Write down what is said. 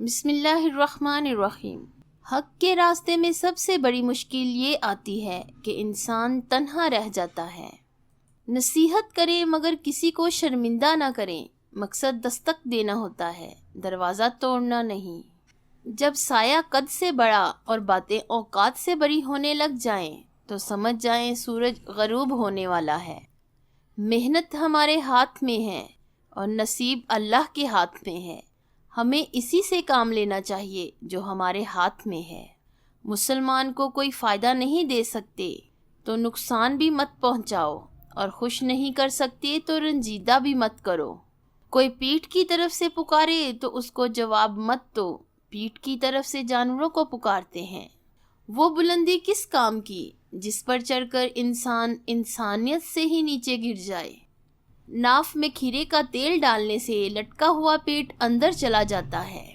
بسم اللہ الرحمن الرحیم۔ حق کے راستے میں سب سے بڑی مشکل یہ آتی ہے کہ انسان تنہا رہ جاتا ہے۔ نصیحت کریں مگر کسی کو شرمندہ نہ کریں، مقصد دستک دینا ہوتا ہے، دروازہ توڑنا نہیں۔ جب سایہ قد سے بڑا اور باتیں اوقات سے بڑی ہونے لگ جائیں تو سمجھ جائیں سورج غروب ہونے والا ہے۔ محنت ہمارے ہاتھ میں ہے اور نصیب اللہ کے ہاتھ میں ہے، ہمیں اسی سے کام لینا چاہیے جو ہمارے ہاتھ میں ہے۔ مسلمان کو کوئی فائدہ نہیں دے سکتے تو نقصان بھی مت پہنچاؤ، اور خوش نہیں کر سکتے تو رنجیدہ بھی مت کرو۔ کوئی پیٹھ کی طرف سے پکارے تو اس کو جواب مت دو، پیٹھ کی طرف سے جانوروں کو پکارتے ہیں۔ وہ بلندی کس کام کی جس پر چڑھ کر انسان انسانیت سے ہی نیچے گر جائے۔ ناف میں کھیرے کا تیل ڈالنے سے لٹکا ہوا پیٹ اندر چلا جاتا ہے،